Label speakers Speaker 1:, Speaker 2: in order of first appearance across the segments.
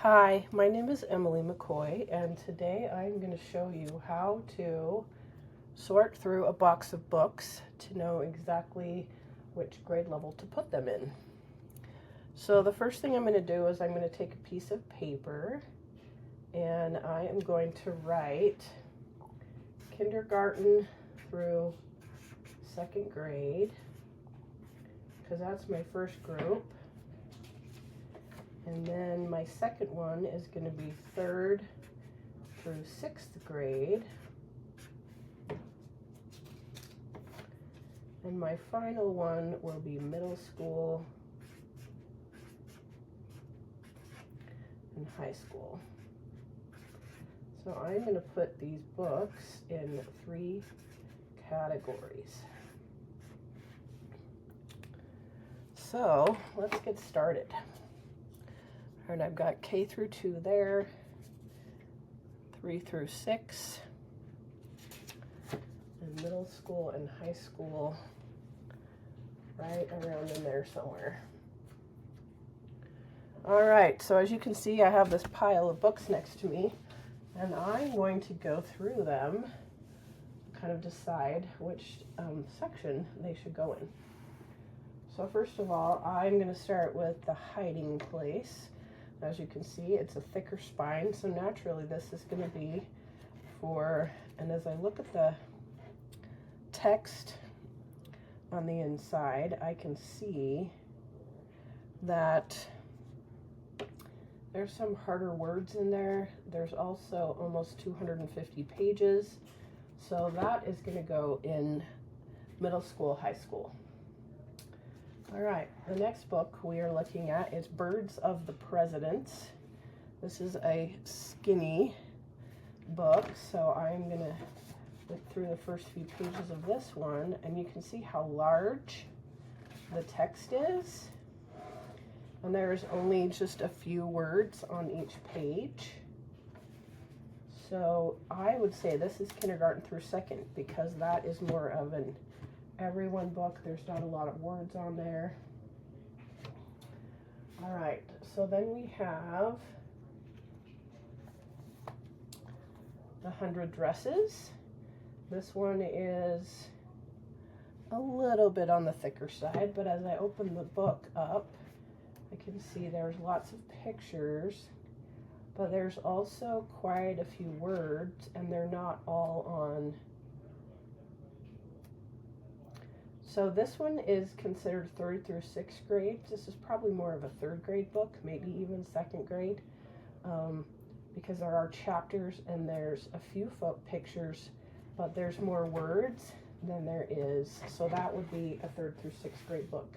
Speaker 1: Hi, my name is Emily McCoy, and today I'm going to show you how to sort through a box of books to know exactly which grade level to put them in. So the first thing I'm going to do is I'm going to take a piece of paper and I am going to write kindergarten through second grade, because that's my first group. And then my second one is going to be third through sixth grade. And my final one will be middle school and high school. So I'm going to put these books in 3 categories. So let's get started. All right, I've got K through 2 there, 3 through 6, and middle school and high school right around in there somewhere. All right, so as you can see, I have this pile of books next to me, and I'm going to go through them, kind of decide which section they should go in. So first of all, I'm going to start with the hiding place. As you can see, it's a thicker spine, so naturally this is going to be for, and as I look at the text on the inside, I can see that there's some harder words in there. There's also almost 250 pages, so that is going to go in middle school, high school. All right, the next book we are looking at is Birds of the Presidents. This is a skinny book, so I'm going to look through the first few pages of this one, and you can see how large the text is. And there's only just a few words on each page. So I would say this is kindergarten through second, because that is more of an everyone book. There's not a lot of words on there. All right, so then we have The 100 Dresses. This one is a little bit on the thicker side, but as I open the book up, I can see there's lots of pictures, but there's also quite a few words, and they're not all on. So this one is considered 3rd through 6th grade. This is probably more of a 3rd grade book, maybe even 2nd grade, because there are chapters and there's a few pictures, but there's more words than there is. So that would be a 3rd through 6th grade book.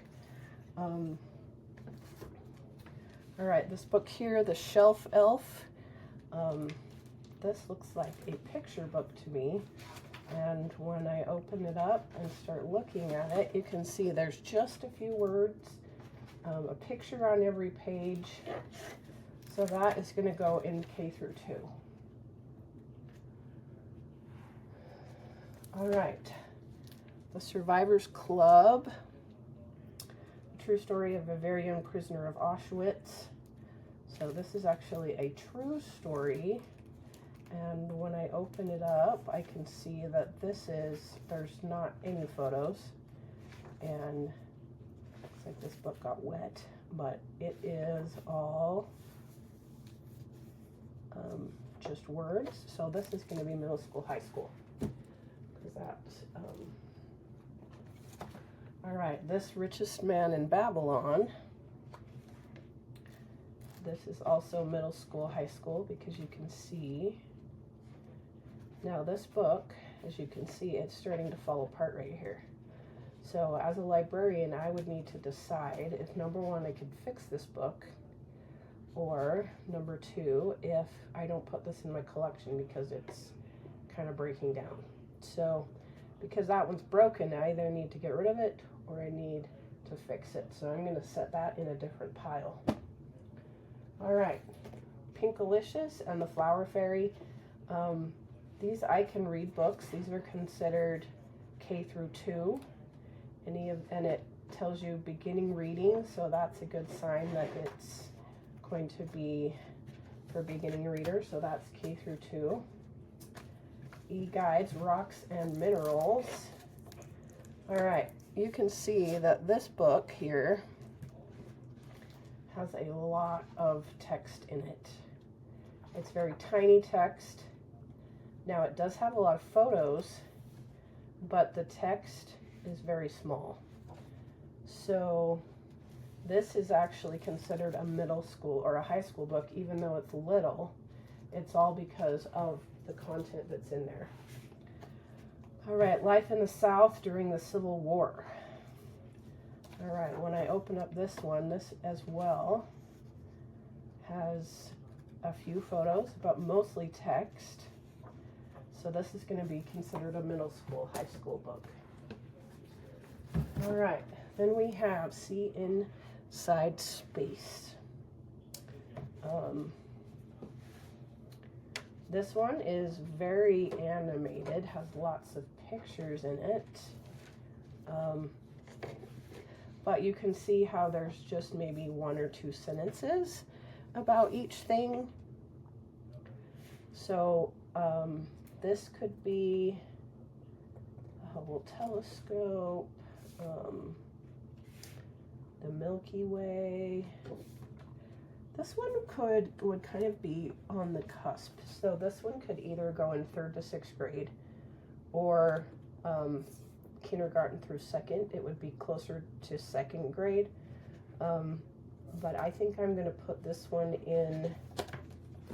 Speaker 1: All right, this book here, The Shelf Elf. This looks like a picture book to me. And when I open it up and start looking at it, you can see there's just a few words, a picture on every page. So that is going to go in K through 2. All right, The Survivors Club, a true story of a very young prisoner of Auschwitz. So this is actually a true story. And when I open it up, I can see that there's not any photos. And looks like this book got wet, but it is all just words. So this is going to be middle school, high school. All right, This Richest Man in Babylon. This is also middle school, high school, because you can see. Now this book, as you can see, it's starting to fall apart right here. So as a librarian, I would need to decide if, number one, I could fix this book, or number two, if I don't put this in my collection because it's kind of breaking down. So because that one's broken, I either need to get rid of it or I need to fix it. So I'm going to set that in a different pile. All right, Pinkalicious and the Flower Fairy. These I Can Read books. These are considered K through 2. And it tells you beginning reading, so that's a good sign that it's going to be for beginning readers, so that's K through 2. E-Guides, Rocks and Minerals. All right, you can see that this book here has a lot of text in it. It's very tiny text. Now it does have a lot of photos, but the text is very small. So this is actually considered a middle school or a high school book, even though it's little. It's all because of the content that's in there. All right, life in the South during the Civil War. All right, when I open up this one, this as well has a few photos, but mostly text. So this is going to be considered a middle school, high school book. All right, then we have See Inside Space. This one is very animated, has lots of pictures in it. But you can see how there's just maybe 1 or 2 sentences about each thing. So this could be a Hubble telescope, the Milky Way. This one would kind of be on the cusp. So this one could either go in 3rd to 6th grade or kindergarten through 2nd. It would be closer to 2nd grade. But I think I'm going to put this one in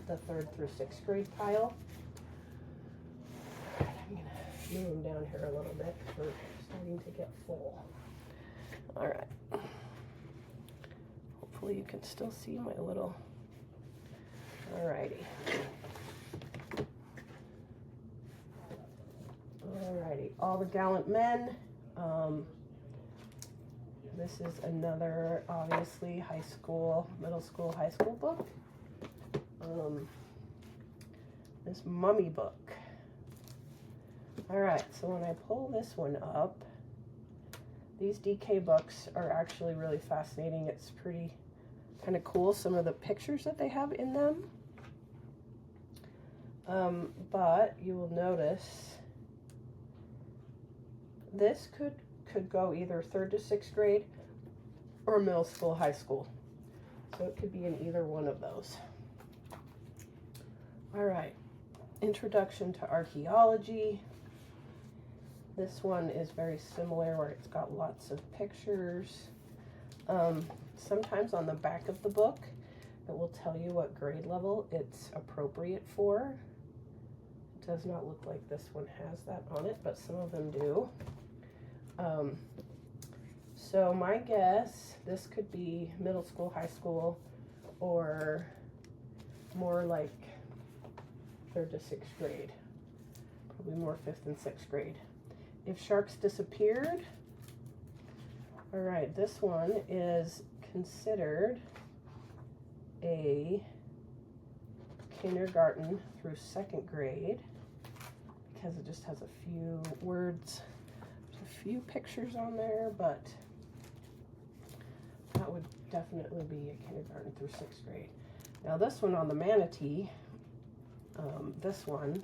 Speaker 1: the 3rd through 6th grade pile. I'm going to move them down here a little bit. We're starting to get full. All right. Hopefully you can still see my little, alrighty. Alrighty, All the Gallant Men. This is another, obviously, high school, middle school, high school book. This Mummy book. Alright, so when I pull this one up, these DK books are actually really fascinating. It's pretty kind of cool, some of the pictures that they have in them. But you will notice this could go either 3rd to 6th grade or middle school, high school. So it could be in either one of those. All right, Introduction to Archaeology. This one is very similar where it's got lots of pictures. Sometimes on the back of the book, it will tell you what grade level it's appropriate for. It does not look like this one has that on it, but some of them do. So my guess, this could be middle school, high school, or more like 3rd to 6th grade. Probably more 5th and 6th grade. If Sharks Disappeared. All right, this one is considered a kindergarten through 2nd grade because it just has a few words. There's a few pictures on there, but that would definitely be a kindergarten through 6th grade. Now this one on the manatee, this one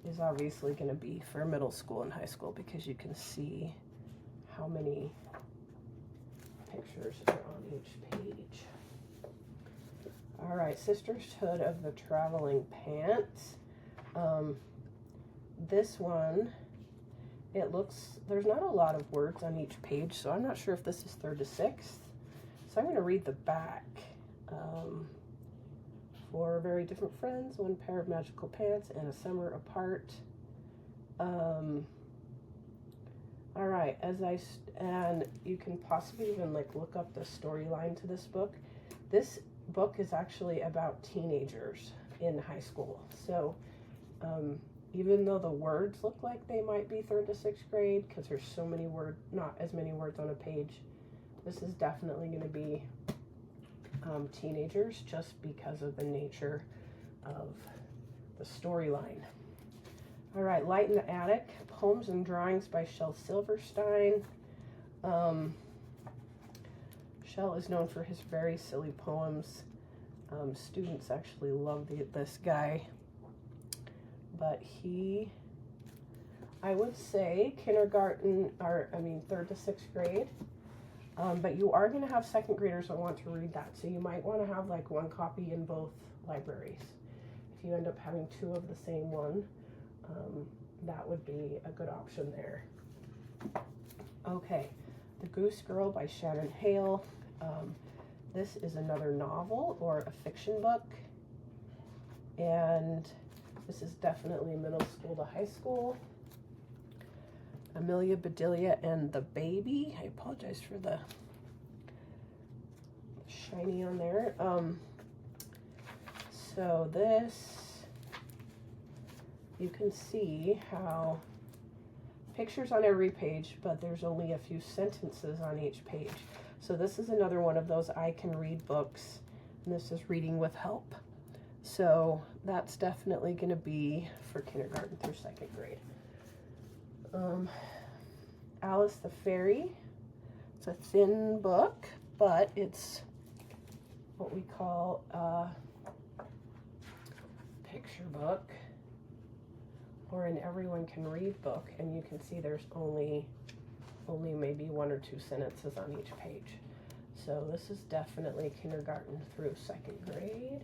Speaker 1: is obviously going to be for middle school and high school because you can see how many pictures are on each page. All right, Sisterhood of the Traveling Pants. This one, it looks, there's not a lot of words on each page, so I'm not sure if this is 3rd to 6th. So I'm going to read the back. 4 very different friends, 1 pair of magical pants, and a summer apart. All right, and you can possibly even like look up the storyline to this book. This book is actually about teenagers in high school. So even though the words look like they might be 3rd to 6th grade, because there's so many words, not as many words on a page, this is definitely going to be teenagers just because of the nature of the storyline. All right, Light in the Attic, Poems and Drawings by Shel Silverstein. Shel is known for his very silly poems. Students actually love this guy, but I would say kindergarten, or I mean 3rd to 6th grade, but you are going to have 2nd graders that want to read that, so you might want to have like one copy in both libraries. If you end up having 2 of the same one, that would be a good option there. Okay, The Goose Girl by Shannon Hale. This is another novel or a fiction book, and this is definitely middle school to high school. Amelia Bedelia and the Baby. I apologize for the shiny on there. So this, you can see how pictures on every page, but there's only a few sentences on each page. So this is another one of those I can read books, and this is reading with help. So that's definitely going to be for kindergarten through 2nd grade. Alice the Fairy. It's a thin book, but it's what we call a picture book or an everyone can read book, and you can see there's only maybe 1 or 2 sentences on each page. So this is definitely kindergarten through 2nd grade.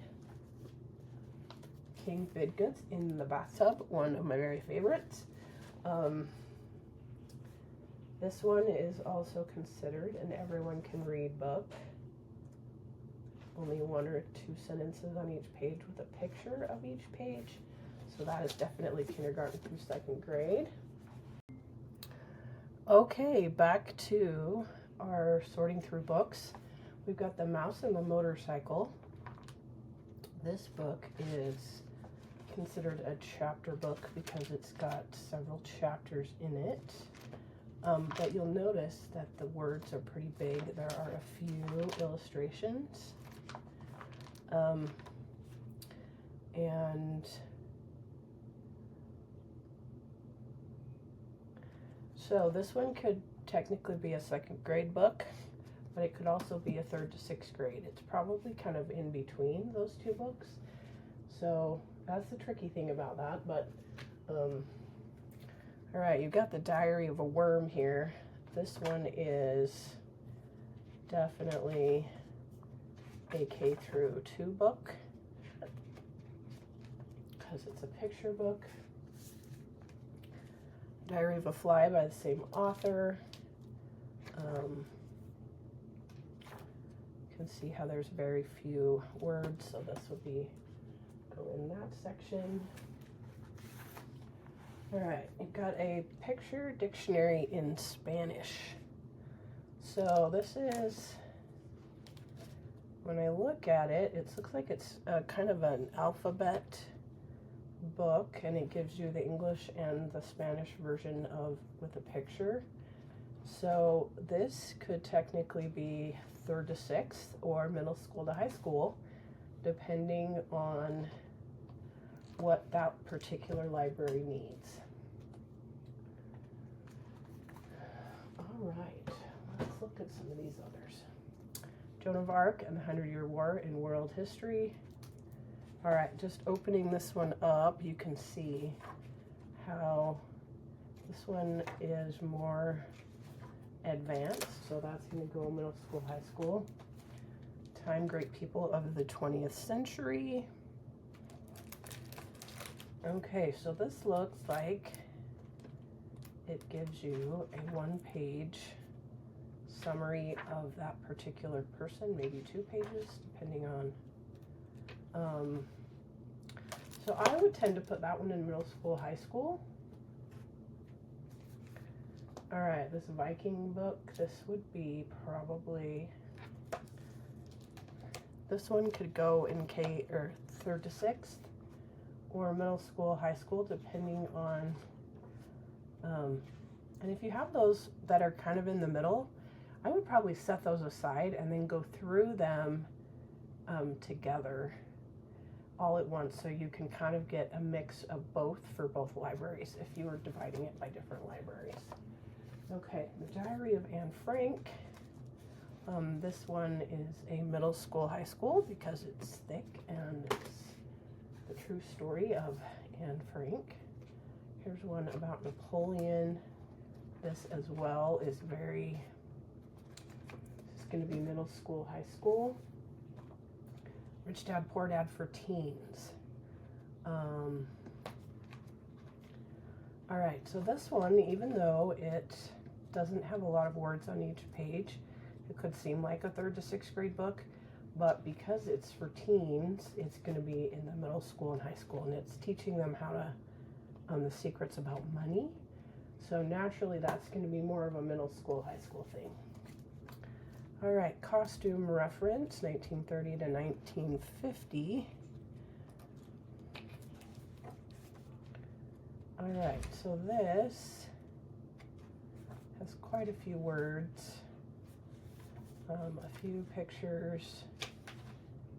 Speaker 1: King Vidgood's in the Bathtub, one of my very favorites. This one is also considered an everyone can read book. Only 1 or 2 sentences on each page with a picture of each page. So that is definitely kindergarten through 2nd grade. Okay, back to our sorting through books. We've got The Mouse and the Motorcycle. This book is considered a chapter book because it's got several chapters in it. But you'll notice that the words are pretty big. There are a few illustrations. And so this one could technically be a 2nd grade book, but it could also be a 3rd to 6th grade. It's probably kind of in between those 2 books. So that's the tricky thing about that, but all right, you've got The Diary of a Worm here. This one is definitely a K through 2 book because it's a picture book. Diary of a Fly by the same author. You can see how there's very few words, so this would be go in that section. All right, you've got a picture dictionary in Spanish. So this is, when I look at it, it looks like it's kind of an alphabet book, and it gives you the English and the Spanish version with a picture. So this could technically be 3rd to 6th or middle school to high school, depending on what that particular library needs. All right, let's look at some of these others. Joan of Arc and the 100-Year War in World History. All right, just opening this one up, you can see how this one is more advanced, so that's going to go middle school, high school. Time Great People of the 20th Century. Okay, so this looks like it gives you a 1-page summary of that particular person, maybe 2 pages, depending on. So I would tend to put that one in middle school, high school. All right, this Viking book, this would be probably, this one could go in K or 3rd to 6th or middle school, high school, depending on, and if you have those that are kind of in the middle, I would probably set those aside and then go through them together all at once, so you can kind of get a mix of both for both libraries if you were dividing it by different libraries. Okay, The Diary of Anne Frank, This one is a middle school, high school because it's thick and it's the true story of Anne Frank. Here's one about Napoleon. This as well is very, this is going to be middle school, high school. Rich Dad, Poor Dad for teens. All right, so this one, even though it doesn't have a lot of words on each page, it could seem like a 3rd to 6th grade book, but because it's for teens, it's going to be in the middle school and high school, and it's teaching them how to, the secrets about money. So naturally, that's going to be more of a middle school, high school thing. All right, costume reference, 1930 to 1950. All right, so this has quite a few words, a few pictures.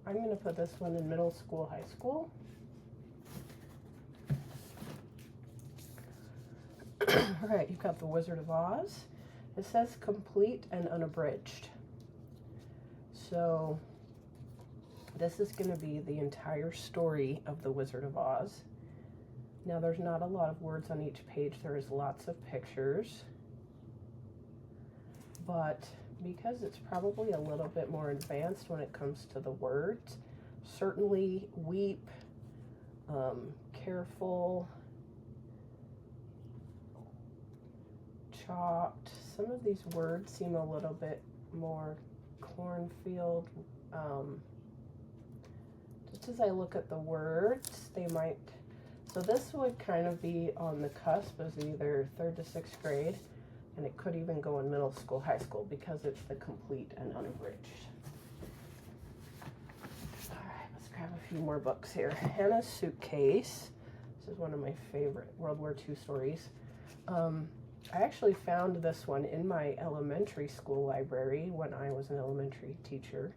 Speaker 1: I'm going to put this one in middle school, high school. All right, you've got The Wizard of Oz. It says complete and unabridged. So this is going to be the entire story of The Wizard of Oz. Now, there's not a lot of words on each page. There is lots of pictures. But because it's probably a little bit more advanced when it comes to the words, certainly weep, careful, chopped. Some of these words seem a little bit more cornfield. Just as I look at the words, they might, so this would kind of be on the cusp as either 3rd to 6th grade, and it could even go in middle school, high school, because it's the complete and unabridged. All right, let's grab a few more books here. Hannah's Suitcase. This is one of my favorite World War II stories. I actually found this one in my elementary school library when I was an elementary teacher,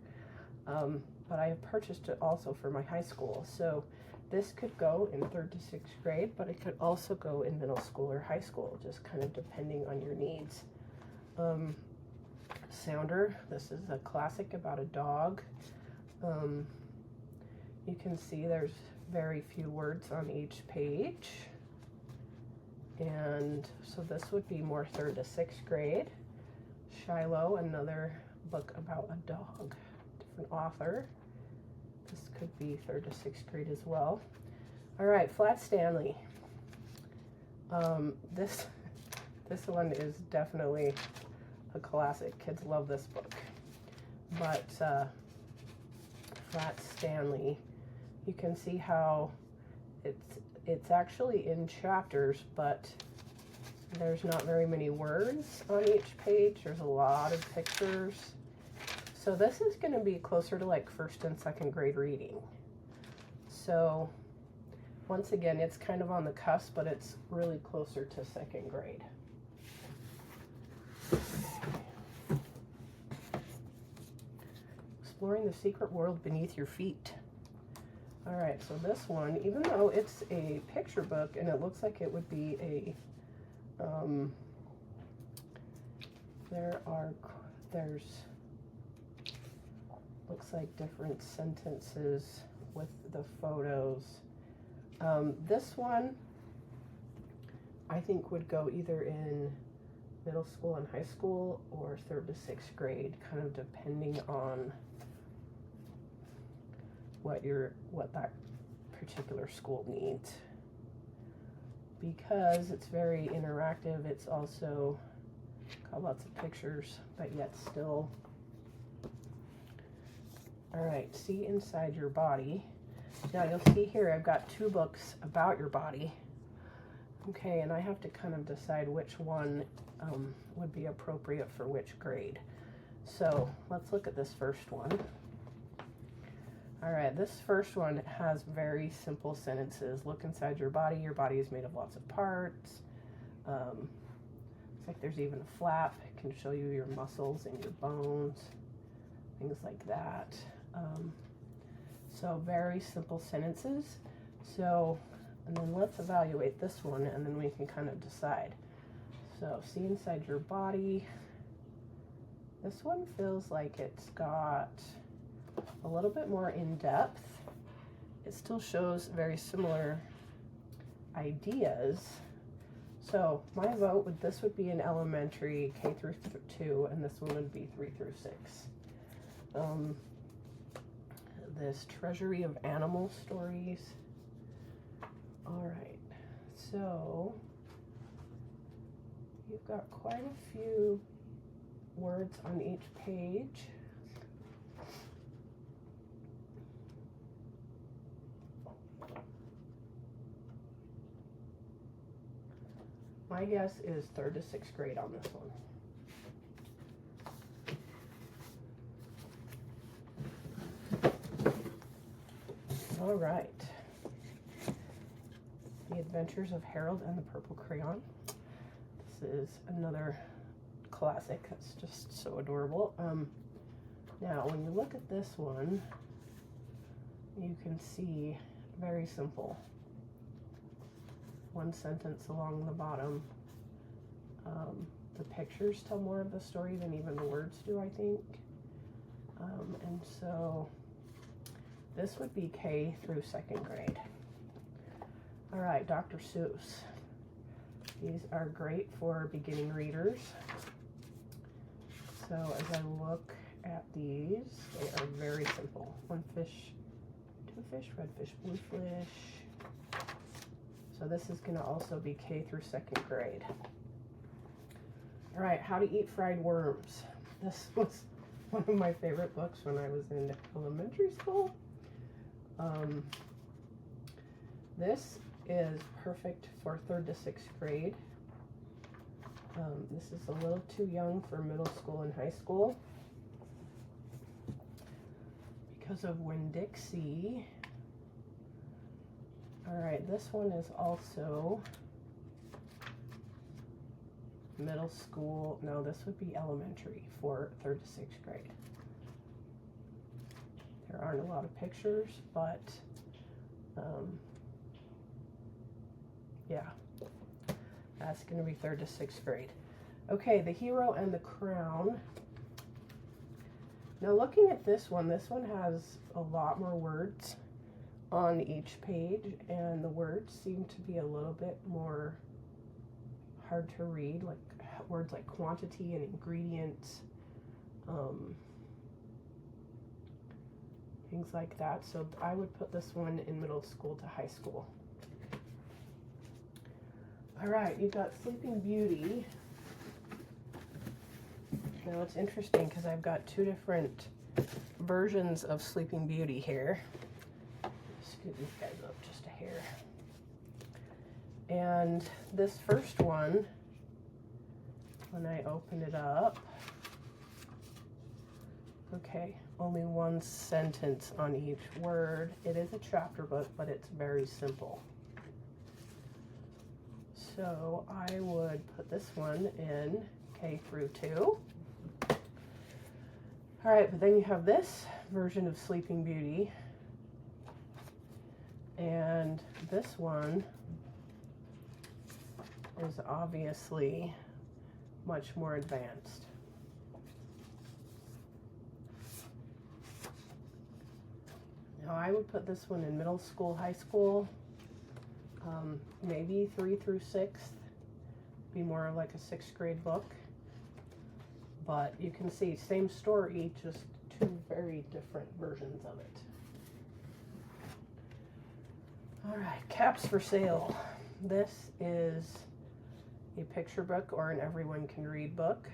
Speaker 1: but I have purchased it also for my high school. So this could go in 3rd to 6th grade, but it could also go in middle school or high school, just kind of depending on your needs. Sounder, this is a classic about a dog. You can see there's very few words on each page. And so this would be more 3rd to 6th grade. Shiloh, another book about a dog, different author. This could be 3rd to 6th grade as well. All right, Flat Stanley. This one is definitely a classic. Kids love this book. But Flat Stanley, you can see how it's actually in chapters, but there's not very many words on each page. There's a lot of pictures. So this is going to be closer to like 1st and 2nd grade reading. So once again, it's kind of on the cusp, but it's really closer to 2nd grade. Exploring the Secret World Beneath Your Feet. All right, so this one, even though it's a picture book and it looks like it would be a, there's looks like different sentences with the photos. This one, I think would go either in middle school and high school or 3rd to 6th grade, kind of depending on what that particular school needs. Because it's very interactive, it's also got lots of pictures, but yet still. All right, See Inside Your Body. Now you'll see here I've got 2 books about your body. Okay, and I have to kind of decide which one would be appropriate for which grade. So let's look at this first one. All right, this first one has very simple sentences. Look inside your body. Your body is made of lots of parts. Looks like there's even a flap. It can show you your muscles and your bones, things like that. So very simple sentences. So, and then let's evaluate this one and then we can kind of decide. So, see inside your body. This one feels like it's got a little bit more in depth. It still shows very similar ideas. So my vote would, this would be an elementary K through 2, and this one would be 3 through 6. This Treasury of Animal Stories. All right, so you've got quite a few words on each page. My guess is 3rd to 6th grade on this one. All right. The Adventures of Harold and the Purple Crayon. This is another classic. It's just so adorable. Now, when you look at this one, you can see very simple. One sentence along the bottom. The pictures tell more of the story than even the words do, I think. And so this would be K through 2nd grade. All right, Dr. Seuss. These are great for beginning readers. So as I look at these, they are very simple. 1 fish, 2 fish, red fish, blue fish. So this is going to also be K through 2nd grade. All right, How to Eat Fried Worms. This was one of my favorite books when I was in elementary school. This is perfect for 3rd to 6th grade. This is a little too young for middle school and high school because of Winn-Dixie. All right, this one is also middle school. No, this would be elementary for 3rd to 6th grade. There aren't a lot of pictures, but yeah, that's going to be 3rd to 6th grade. Okay, The Hero and the Crown. Now looking at this one has a lot more words on each page, and the words seem to be a little bit more hard to read, like words like quantity and ingredients, things like that. So I would put this one in middle school to high school. All right, you've got Sleeping Beauty. Now it's interesting because I've got 2 different versions of Sleeping Beauty here. Scoot these guys up just a hair. And this first one, when I open it up, okay, only 1 sentence on each word. It is a chapter book, but it's very simple. So I would put this one in K through 2. All right, but then you have this version of Sleeping Beauty. And this one is obviously much more advanced. Now I would put this one in middle school, high school, maybe 3 through 6th, be more like a 6th grade book. But you can see, same story, just 2 very different versions of it. All right, Caps for Sale. This is a picture book or an everyone can read book.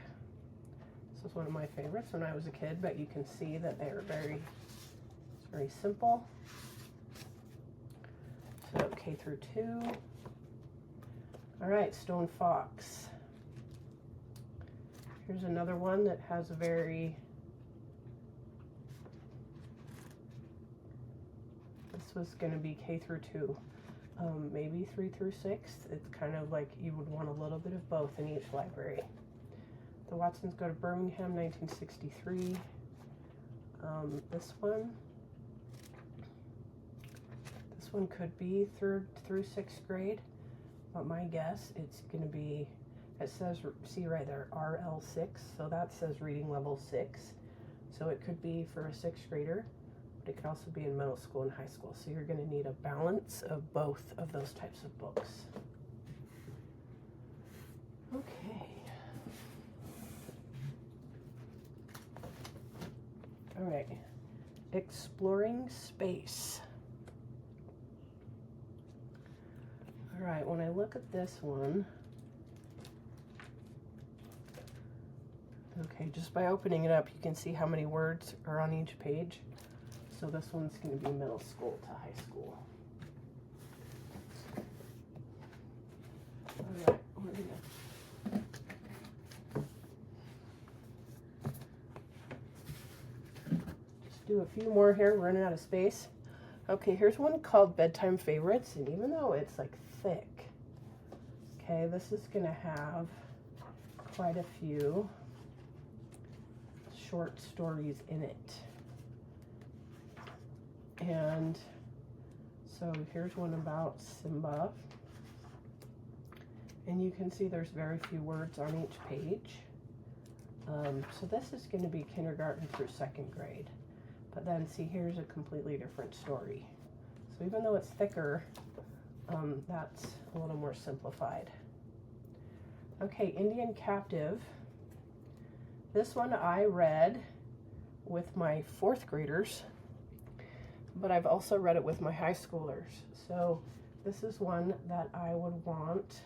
Speaker 1: This was one of my favorites when I was a kid, but you can see that they are very simple. So K through 2. All right, Stone Fox. Here's another one that has a very, this was going to be K through 2, maybe 3 through 6. It's kind of like you would want a little bit of both in each library. The Watsons Go to Birmingham, 1963. This one could be 3rd through 6th grade, but my guess it's going to be It says, see right there, RL6, so that says reading level 6. So it could be for a 6th grader, but it could also be in middle school and high school. So you're going to need a balance of both of those types of books. Okay. All right. Exploring Space. All right, when I look at this one, okay, just by opening it up, you can see how many words are on each page. So this one's going to be middle school to high school. All right, we're gonna just do a few more here, running out of space. Okay, here's one called Bedtime Favorites, and even though it's like thick, okay, this is going to have quite a few short stories in it. And so here's one about Simba. And you can see there's very few words on each page. So this is going to be kindergarten through 2nd grade. But then see, here's a completely different story. So even though it's thicker, that's a little more simplified. Okay, Indian Captive. This one I read with my 4th graders, but I've also read it with my high schoolers. So this is one that I would want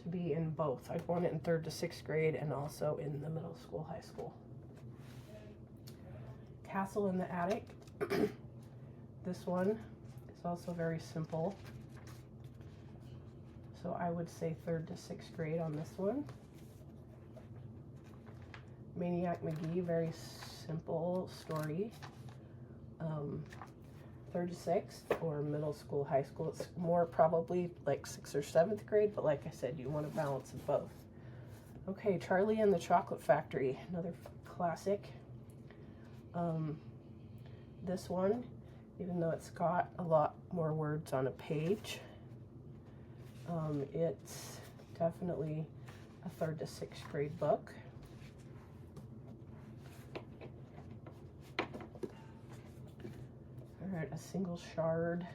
Speaker 1: to be in both. I'd want it in 3rd to 6th grade and also in the middle school, high school. Castle in the Attic. This one is also very simple. So I would say 3rd to 6th grade on this one. Maniac Magee, very simple story. 3rd to 6th or middle school, high school. It's more probably like 6th or 7th grade, but like I said, you want a balance of both. Okay, Charlie and the Chocolate Factory, another classic. This one, even though it's got a lot more words on a page, it's definitely a 3rd to 6th grade book. All right, A Single Shard.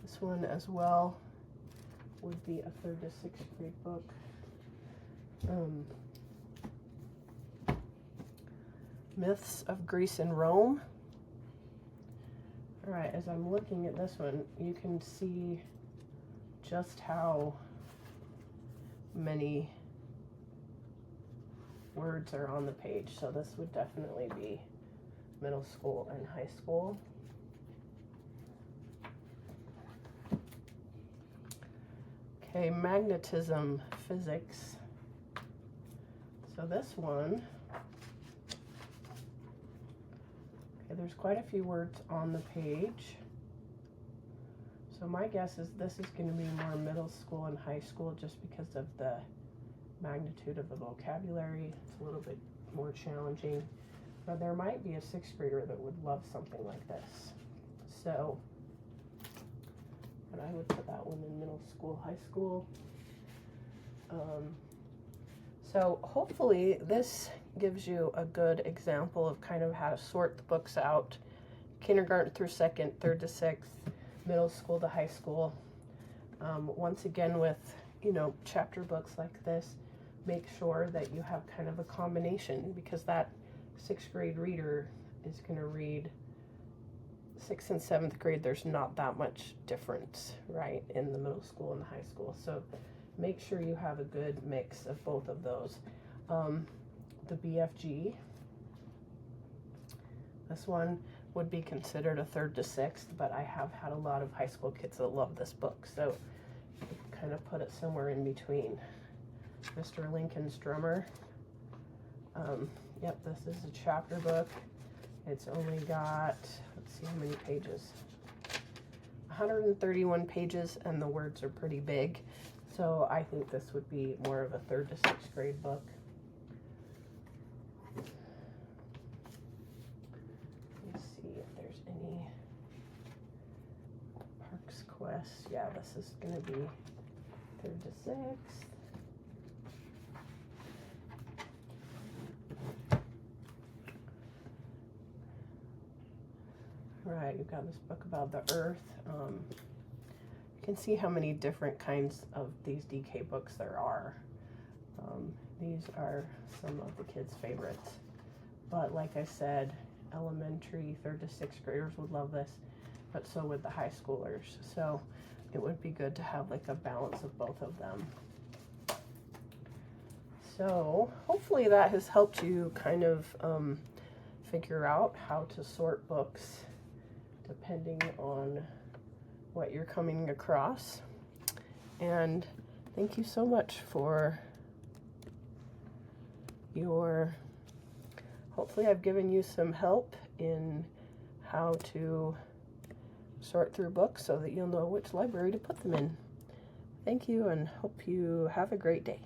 Speaker 1: This one as well would be a 3rd to 6th grade book. Myths of Greece and Rome. All right, as I'm looking at this one, you can see just how many words are on the page. So this would definitely be middle school and high school. Okay, Magnetism Physics. So this one, okay, there's quite a few words on the page. So my guess is this is going to be more middle school and high school just because of the magnitude of the vocabulary. It's a little bit more challenging. But there might be a 6th grader that would love something like this. So, but I would put that one in middle school, high school. So hopefully this gives you a good example of kind of how to sort the books out. Kindergarten through 2nd, 3rd to 6th, middle school to high school. Once again with, chapter books like this, make sure that you have kind of a combination, because that 6th grade reader is going to read 6th and 7th grade. There's not that much difference, right, in the middle school and the high school. So make sure you have a good mix of both of those. The BFG, this one would be considered a 3rd to 6th, but I have had a lot of high school kids that love this book, so kind of put it somewhere in between. Mr. Lincoln's Drummer. Yep, this is a chapter book. It's only got, let's see how many pages. 131 pages, and the words are pretty big. So I think this would be more of a 3rd to 6th grade book. Let's see if there's any Parks Quest. Yeah, this is going to be 3rd to 6th. Right, you've got this book about the earth. You can see how many different kinds of these DK books there are. These are some of the kids' favorites. But like I said, elementary, 3rd to 6th graders would love this, but so would the high schoolers. So it would be good to have like a balance of both of them. So hopefully that has helped you kind of figure out how to sort books depending on what you're coming across. And thank you so much for your, hopefully I've given you some help in how to sort through books so that you'll know which library to put them in. Thank you, and hope you have a great day.